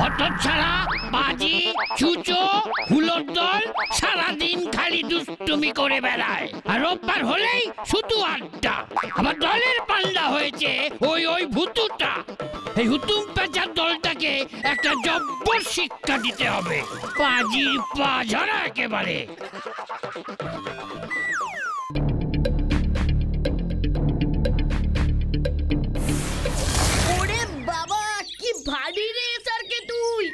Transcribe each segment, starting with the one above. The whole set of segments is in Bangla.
হতচ্ছাড়া, বাজি, চুচো, হুলোর দল সারাদিন খালি দুষ্টুমি করে বেড়ায়। আর রোববার হলেই শুধু আড্ডা। আবার দলের পাল্লা হয়েছে ওই ভুতুটা। এই হুতুম পেঁচার দলটাকে একটা জব্বর শিক্ষা দিতে হবে। বাজির পা ঝরা একেবারে। ওরে বাবা, কি ভারী রে স্যারকে তুই।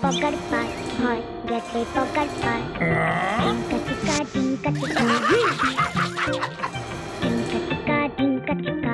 পকার পার হয় গেছে পকার পার টিঙ্কা টিকা টিঙ্কা টিকা টিঙ্কা টিকা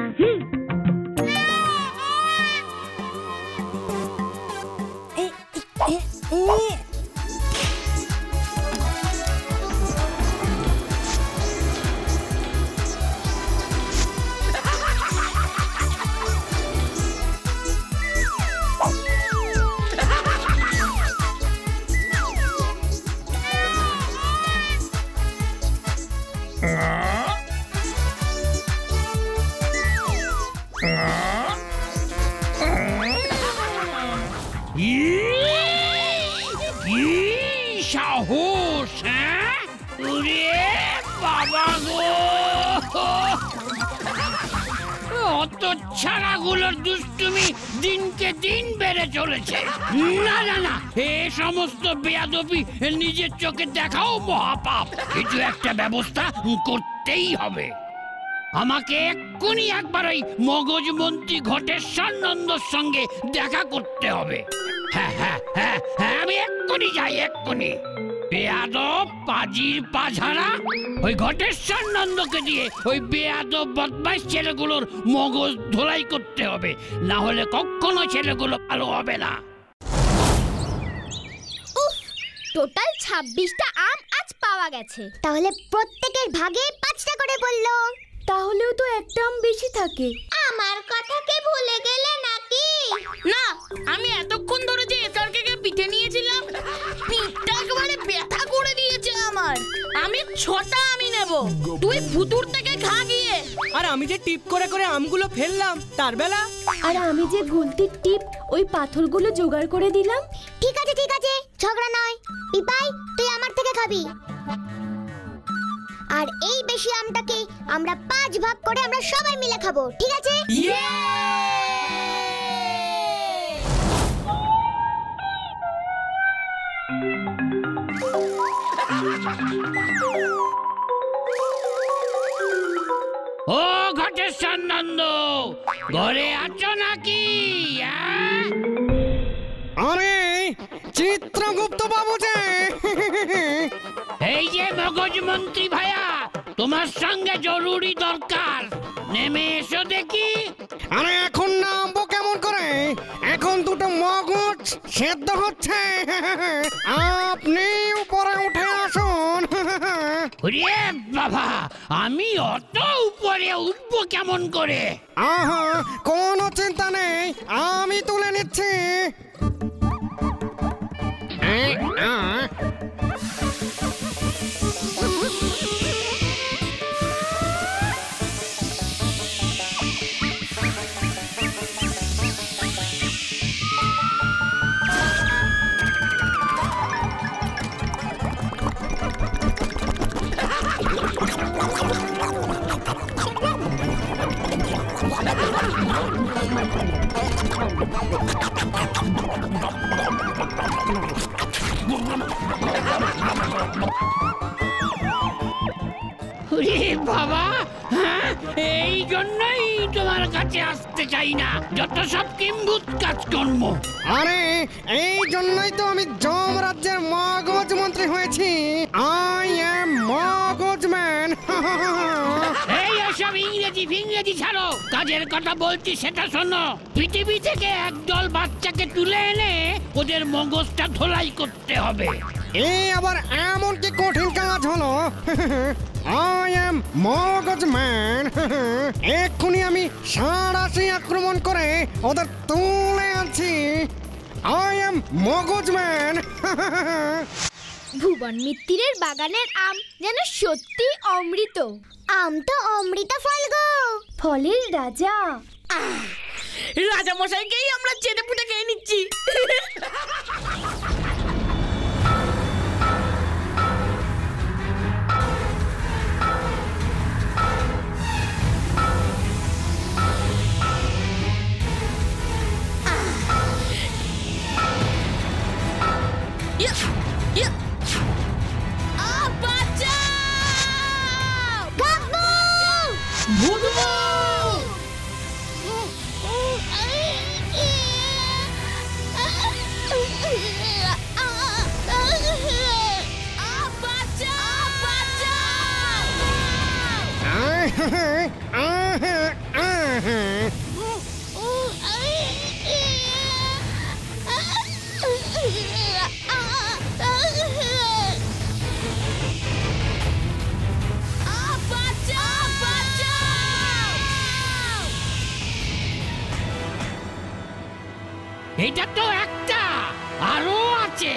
সাহস, হ্যাঁ? ওরে বাবা গো, হতচ্ছাড়াগুলোর দুষ্টুমি দিনকে দিন বেড়ে চলেছে। না না না, এ সমস্ত বেয়াদবি নিজের চোখে দেখাও মহাপাপ। কিছু একটা ব্যবস্থা করতেই হবে। আমাকে এক্ষুনি একবার ওই মগজমন্ত্রী ঘটেশ্বর নন্দর সঙ্গে দেখা করতে হবে। হ্যাঁ হ্যাঁ হ্যাঁ হ্যাঁ, আমি এক্ষুনি যাই, এক্ষুনি। বেয়াদব পাজির পাঝাড়া, ওই ঘটেশ্বর নন্দকে দিয়ে ওই বেয়াদব বদমাইশ ছেলেগুলোর মগজ ধোলাই করতে হবে, না হলে কখনো ছেলেগুলো ভালো হবে না। টোটাল 26টা আম আজ পাওয়া গেছে। তাহলে প্রত্যেকের ভাগে 5টা করে পড়লো। তাহলেও তো একটা আম বেশি থাকে। আমার কথা কি ভুলে গেলে নাকি? না, আমি এতক্ষণ ধরে যে এসআরকে পিঠে নিয়েছিলাম, পিঠটা একেবারে ব্যথা করে দিয়েছে আমার। আমি 6টা আমি নেব, তুই ভুতুর থেকে খা গিয়ে। আর আমি যে টিপ করে করে আমগুলো ফেললাম তার বেলা। আর আমি যে গুলতির টিপ ওই পাথরগুলো জোগাড় করে দিলাম। ঠিক আছে ঠিক আছে, ঝগড়া নয়। পিপাই, তুই আমার থেকে খাবি। আর এই বেশি আমটাকে আমরা 5 ভাগ করে আমরা সবাই মিলে খাবো, ঠিক আছে? ও ঘটেশ্বর নন্দ, ঘরে আছো নাকি? আরে চিত্রগুপ্ত বাবু যে। এই যে মগজমন্ত্রী ভাইয়া, তোমার সঙ্গে জরুরি দরকার, নেমে এসো দেখি। আরে এখন নামবো কেমন করে? এখন দুটো মগজ সেদ্ধ হচ্ছে। আপনি উপরে উঠে আসুন। ওরে বাবা, আমি অত উপরে উঠবো কেমন করে? আহা, কোনো চিন্তা নেই, আমি তুলে নিচ্ছি। ওরে বাবা, হ্যাঁ, এই জন্যই তোমার কাছে আসতে চাই না, যত সব কিম্ভূত কাজকর্ম। আরে এই জন্যই তো আমি জম রাজ্যের মগজ মন্ত্রী হয়েছি। আই এম মগজ ম্যান। এই এসব ইংরেজি ফিংরেজি ছাড়ো, কাজের কথা বলছি সেটা শোনো। পৃথিবী থেকে একদল বাচ্চাকে তুলে এনে ওদের মগজটা ধোলাই করতে হবে। এই আবার এমন কি কঠিন কাজ হলো? আই এম মগজ ম্যান। এক্ষুনি আমি সাঁড়াশি আক্রমণ করে ওদের তুলে আনছি। আই এম মগজ ম্যান। ভুবন মিত্তিরের বাগানের আম যেন সত্যি অমৃত। আম তো অমৃত ফল গো, ফলের রাজা। রাজা মশাইকেই আমরা চেটে পুটে খেয়ে নিচ্ছি। এটা তো একটা, আরো আছে।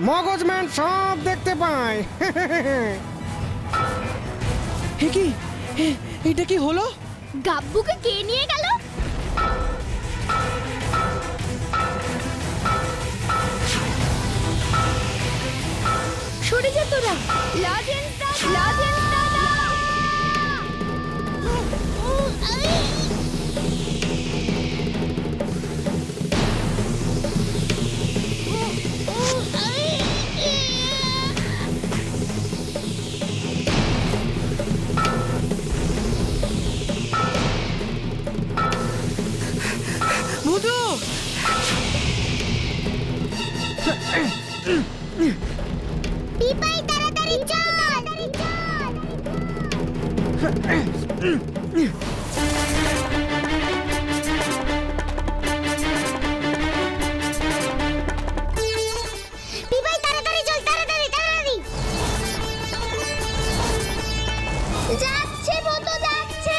মগজ ম্যান সব দেখতে পায়। কি এটা কি হলো? গাব্বুকে কে নিয়ে গেল? সরে যা তোরা। লজেন্স দাও, লজেন্স দাও। ভুতু! পিপাই তাড়াতাড়ি চল। পিপাই তাড়াতাড়ি চল, তাড়াতাড়ি তাড়াতাড়ি। যাচ্ছে মতো যাচ্ছে।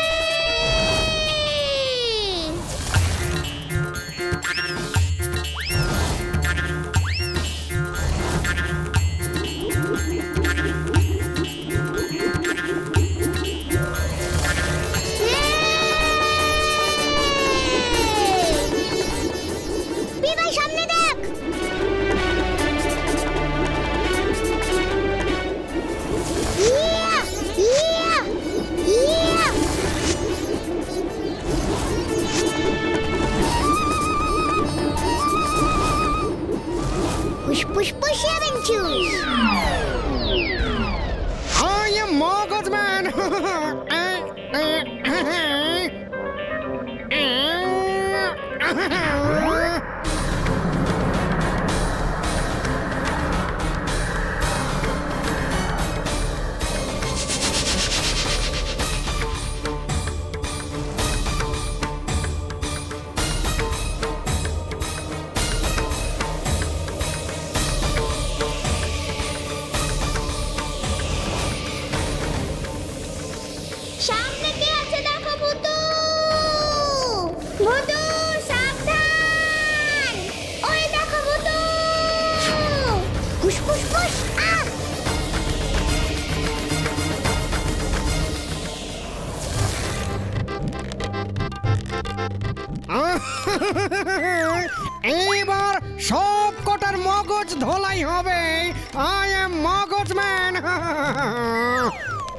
পিপাই সামনে দেখ। Yeah yeah yeah. Push push push adventures. I am Mogos Man. সামনে কে আছে দেখো ভূতু। ভূতু সাবধান। ওই দেখো ভূতু। Push push push. এইবার সব কটার মগজ ধোলাই হবে। আই এম মগজ ম্যান।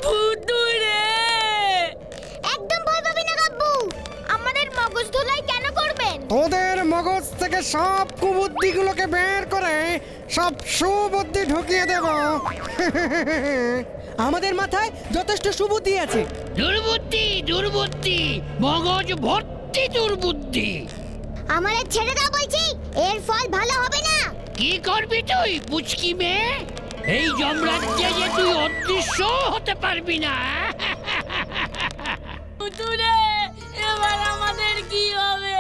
ভুতু রে! একদম ভয় পাবি না গাব্বু। আমাদের মগজ ধোলাই কেন করবেন? তোদের মগজ মগজ থেকে সব কুবুদ্ধিগুলোকে বের করে সব সুবুদ্ধি ঢুকিয়ে দেব। আমাদের মাথায় যথেষ্ট সুবুদ্ধি আছে। দুর্বুদ্ধি দুর্বুদ্ধি, মগজ ভর্তি দুর্বুদ্ধি। আমারে ছেড়ে দাও বলছি, এর ফল ভালো হবে না। কি করবি তুই পুচকি মেয়ে? এই যমরাজ্যে যে তুই অদৃশ্য হতে পারবি না। ভুতুরে, এবার আমাদের কি হবে?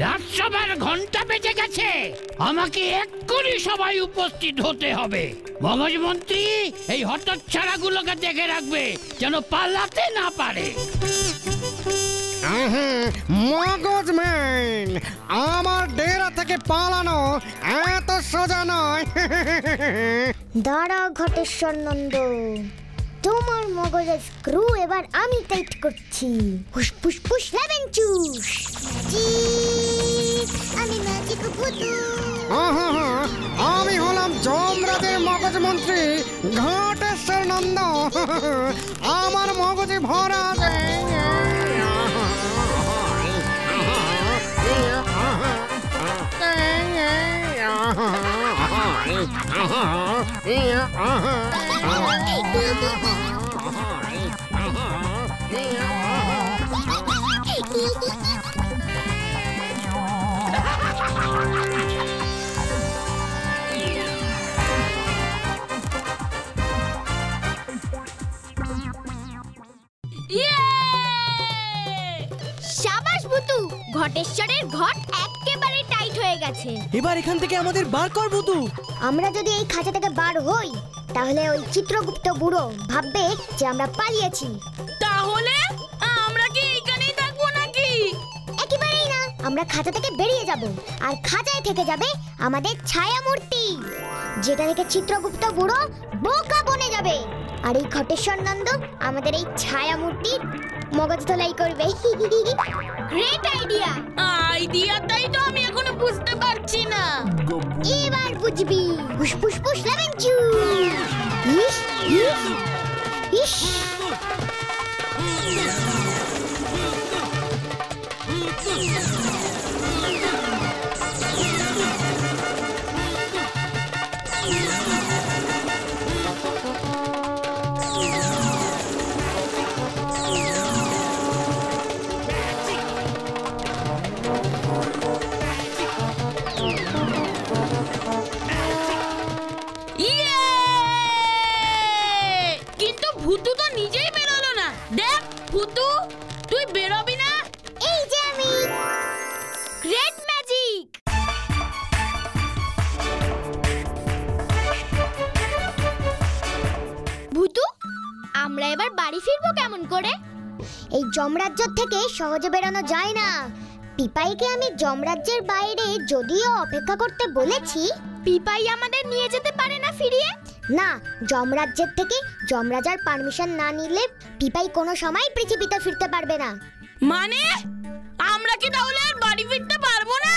রাজসভার ঘন্টা বেজে গেছে, আমাকে এক্ষুনি সবাই উপস্থিত হতে হবে। মগজ মন্ত্রী এই হতচ্ছাড়াগুলোকে দেখে রাখবে যেন পালাতে না পারে। মগজ ম্যান, আমার ডেরা থেকে পালানো এত সোজা নয়। দাঁড়াও ঘটেশ্বর নন্দ, তোমার মগজের স্ক্রু এবার আমি টাইট করছি। হুস ফুস ফুস লেবেন চুস। আমি ম্যাজিক ভূতু। আমি হলাম যমরাজের মগজ মন্ত্রী ঘটেশ্বর নন্দ। আমার মগজে ভরা আছে। শাবাশ ভূতু, ঘটেশ্বরের ঘট একেবারে টাইট হয়ে গেছে। এবার এখান থেকে আমাদের বার কর ভূতু। আমরা যদি এই খাঁচা থেকে বার হই, তাহলে ওই চিত্রগুপ্ত বুড়ো ভাববে যে আমরা পালিয়েছি। তাহলে আমরা কি এখানেই থাকবো নাকি? একেবারেই না, আমরা খাঁচা থেকে বেরিয়ে যাব, আর খাঁচায় থেকে যাবে আমাদের ছায়া মূর্তি, যেটা দেখে চিত্রগুপ্ত বুড়ো বোকা বনে যাবে। আর এই ঘটেশ্বর নন্দ আমাদের এই ছায়া মূর্তির মগজ ধোলাই করবে। Great idea. আইডিয়াটাই তো আমি এখনো বুঝতে পারছি না। এবার বুঝবি। ফুস ফুস ফুস লেবেন চু। ইস ইস ইস। কিন্তু ভূতু তো নিজেই বেরোলো না। দেখ ভূতু, তুই বেরোবি না? এই যে আমি। Great magic. ভূতু, আমরা এবার বাড়ি ফিরবো কেমন করে? এই যমরাজ্য থেকে সহজে বেরোনো যায় না। পিপাইকে আমি যমরাজ্যের বাইরে যদিও অপেক্ষা করতে বলেছি, পিপাই আমাদের নিয়ে যেতে পারে না ফিরিয়ে। না, যমরাজ্যের থেকে যমরাজার পারমিশন না নিলে পিপাই কোনো সময় পৃথিবীতে ফিরতে পারবে না। মানে আমরা কি তাহলে আর বাড়ি ফিরতে পারবো না?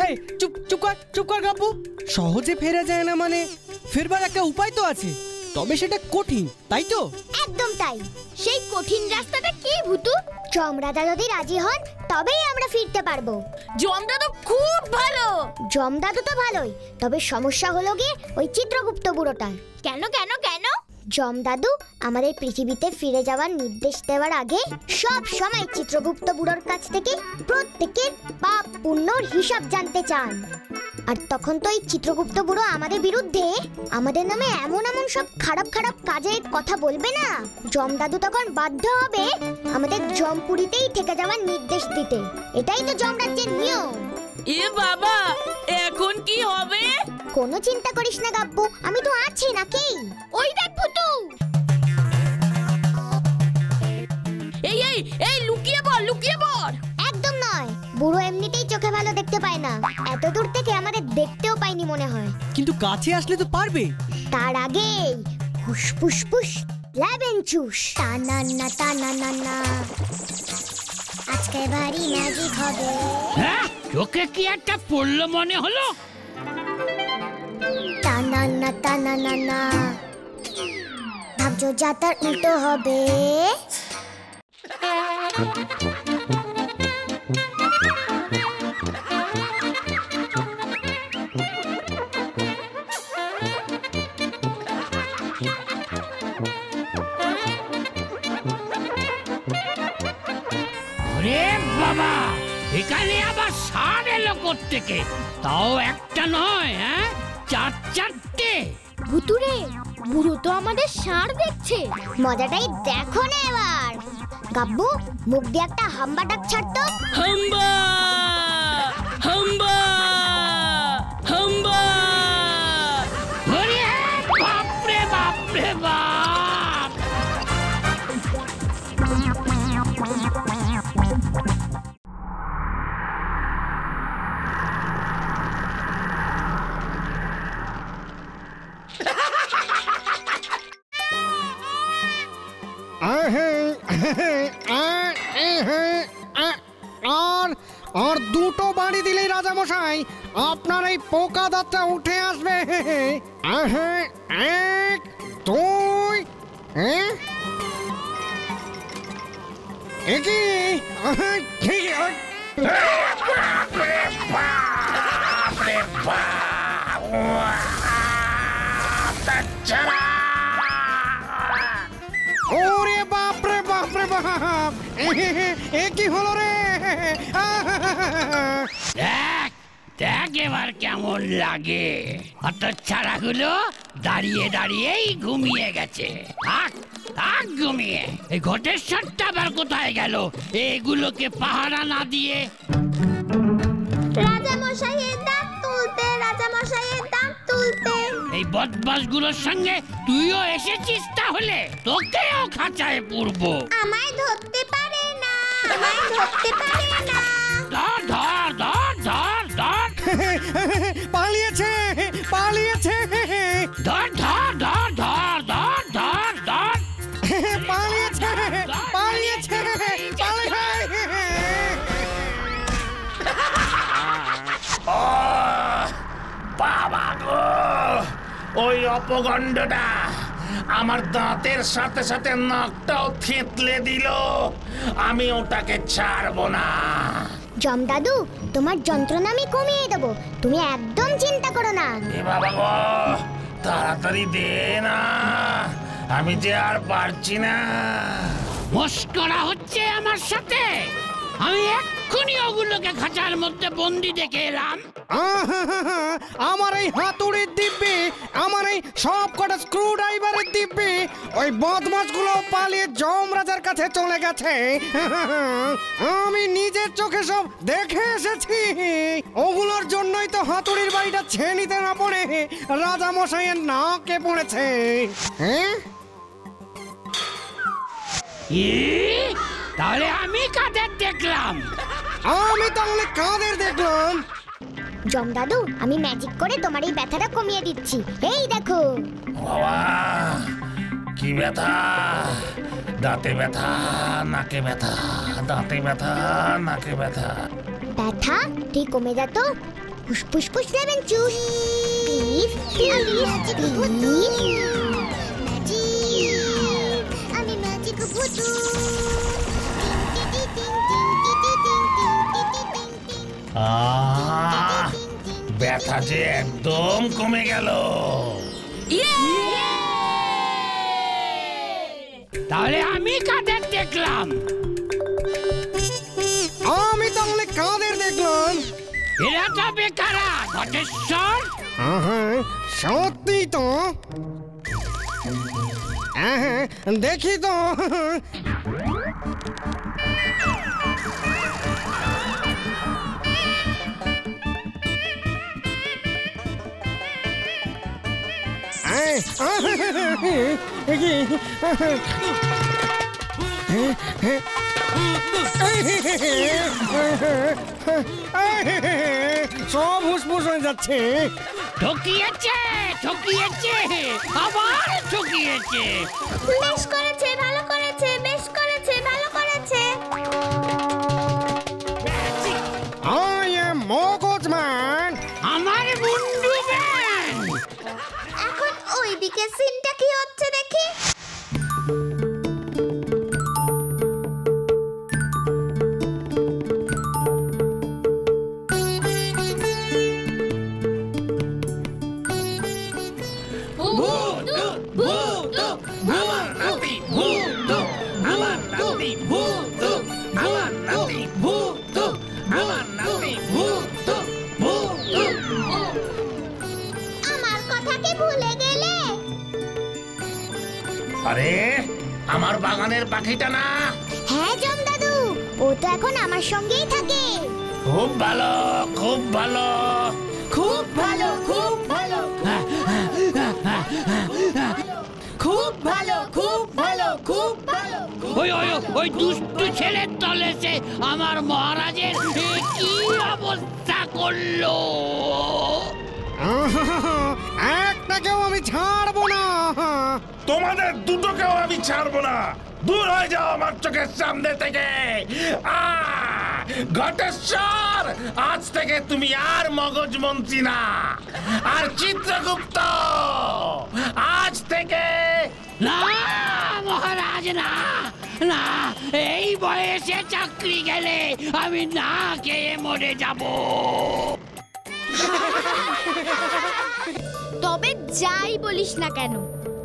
এই চুপ কর গাপু। সহজে ফেরা যায় না মানে ফেরবার একটা উপায় তো আছে, তবে সেটা কঠিন, তাই তো? একদম তাই। সেই কঠিন রাস্তাটা কি ভূতু? যমরাজা যদি রাজি হন তবেই আমরা ফিরতে পারবো। জমদাদু খুব ভালো। যমদাদু তো ভালোই, তবে সমস্যা হলো গিয়ে ওই চিত্রগুপ্ত বুড়োটার। কেন কেন কেন? যমদাদু আমাদের পৃথিবীতে ফিরে যাওয়ার নির্দেশ দেওয়ার আগে সব সময় চিত্রগুপ্ত বুড়োর কাছ থেকে প্রত্যেকের পাপ পুণ্যর হিসাব জানতে চান। আর তখন তো এই চিত্রগুপ্ত বুড়ো আমাদের বিরুদ্ধে আমাদের নামে এমন এমন সব খারাপ খারাপ কাজের কথা বলবে না। যমদাদু তখন বাধ্য হবে আমাদের জমপুরীতেই থেকে যাওয়ার নির্দেশ দিতে। এটাই তো যমরাজ্যের নিয়ম। এ বাবা, এখন কি হবে? কোনো চিন্তা করিস না গাব্বু, আমি তো আছি নাকি। ওই দেখ ভূতু। এই এই এই লুকিয়ে পড়, লুকিয়ে পড়। একদম নয়, বুড়ো এমনিতেই চোখে ভালো দেখতে পায় না, এত দূর থেকে আমাদের দেখতেও পাইনি মনে হয়। কিন্তু কাছে আসলে তো পারবে। তার আগে হুস ফুস ফুস লেবেন চুস। টানা না টানা না না, আজকে ভারী ম্যাজিক হবে। হ্যাঁ, চোখে কি একটা পড়লো মনে হলো? টানা না টানা না না, ভাবছো যা তার উল্টো হবে। ওরে বাবা, এখানে আবার ষাঁড় এলো কোত্থেকে? তাও একটা নয়, হ্যাঁ, চারটে। ভুতুরে, বুড়ো তো আমাদের ষাঁড় দেখছে। মজাটাই দেখো না এবার। গাব্বু, মুখ দিয়ে একটা হাম্বা ডাক ছাড়তো। হাম্বা হাম্বা হাম্বা। ওরে বাপরে বাপরে বাপ! আর দুটো বাড়ি দিলেই রাজামশাই আপনার এই পোকা দাঁতটা উঠে আসবে। এক, দুই, ওরে বাপরে বাপরে বাপ, এ কি হলো রে? দেখ দেখ এবার কেমন লাগে। অত ছাড়াগুলো দাঁড়িয়ে দাঁড়িয়েই ঘুমিয়ে গেছে। থাক থাক ঘুমিয়ে। এই ঘটেশ্বরটা আবার কোথায় গেল? এগুলোকে পাহারা না দিয়ে। রাজামশাইয়ের দাঁত তুলতে, রাজামশাইয়ের দাঁত তুলতে। এই বদমাশগুলোর সঙ্গে তুইও এসেছিস তাহলে? তোকেও খাঁচায় পুরবো। আমায় ধরতে পারে না, আমায় ধরতে পারে না। ধর ধর ধর ধর ধর পালিয়েছে পালিয়েছে ধর ধর ধর ধর ধর ধর ধর পালিয়েছে পালিয়েছে বাবা গো, ওই অপগণ্ডটা আমার দাঁতের সাথে সাথে নাকটাও থেঁতলে দিল। আমি ওটাকে ছাড়বো না। জমদাদু, তোমার যন্ত্রণা আমি কমিয়ে দেবো, তুমি একদম চিন্তা করো না। এ বাবা গো, তাড়াতাড়ি দে না, আমি যে আর পারছি না। মস্করা হচ্ছে আমার সাথে? আমি এক্ষুনি ওগুলোকে খাঁচার মধ্যে বন্দি দেখে এলাম। আমার এই হাতুড়ির দিব্যি, আমার এই সব কটা স্ক্রু ড্রাইভারের দিব্যি ওই বদমাশগুলো পালিয়ে যমরাজার কাছে চলে গেছে। আমি নিজের চোখে সব দেখে এসেছি। ওগুলোর জন্যই তো হাতুড়ির বাড়িটা ছেড়ে নিতে না পড়ে রাজামশাইয়ের নাকে পড়েছে। হ্যাঁ, তাহলে আমি কাদের দেখলাম? আমি তাহলে কাদের দেখলাম? জমদাদু, আমি ম্যাজিক করে তোমার এই ব্যথাটা কমিয়ে দিচ্ছি। এই দেখো। বাবা, কি ব্যথা! দাঁতে ব্যথা, নাকে ব্যথা, দাঁতে ব্যথা, নাকে ব্যথা। ব্যথা ঠিক কমে যেত। ফুসফুস ফুস দেবেন চুস। Please please please. আমি ম্যাজিক ভুতু। ব্যথা যে একদম কমে গেল। তাহলে আমি কাদের দেখলাম? আমি তাহলে কাদের দেখলাম? এরা তো বেকারা ঘটেশ্বর। সত্যি তো। দেখি তো। সব হুসফুস হয়ে যাচ্ছে। ঠকিয়েছে ঠকিয়েছে, আবার ঠকিয়েছে। বেশ করেছে, ভালো করেছে, বেশ করেছে, ভালো করেছে। I am মগজম্যান। আমার মুন্ডু ম্যান। এখন ওইদিকে সিনটা কি হচ্ছে দেখি। আরে আমার বাগানের পাখিটা না? হ্যাঁ জম দাদু, ও তো এখন আমার সঙ্গেই থাকে। খুব ভালো, খুব ভালো। খুব ভালো, খুব ভালো, খুব ভালো, খুব ভালো, খুব ভালো। ওই দুষ্টু ছেলের দলে সে আমার মহারাজের কি অবস্থা করলো। একটাকেও আমি ছাড়বো না। তোমাদের দুটোকেও আমি ছাড়বো না। দূর হয়ে যাও আমার চোখের সামনে থেকে। ঘটেশ্বর, আজ থেকে তুমি আর মগজ মন্ত্রী না। আর চিত্রগুপ্ত, আজ থেকে না মহারাজ, না না, এই বয়সে চাকরি গেলে আমি না খেয়ে মরে যাব। তবে যাই বলিস না কেন,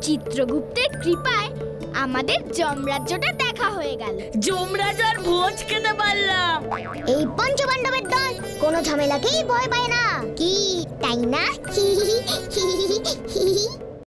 চিত্রগুপ্তের কৃপায় আমাদের যমরাজ্যটা দেখা হয়ে গেল। যমরাজার ভোজ খেতে পারলাম। এই পঞ্চপাণ্ডবের দল কোনো ঝামেলাকেই ভয় পায় না, কি তাই না?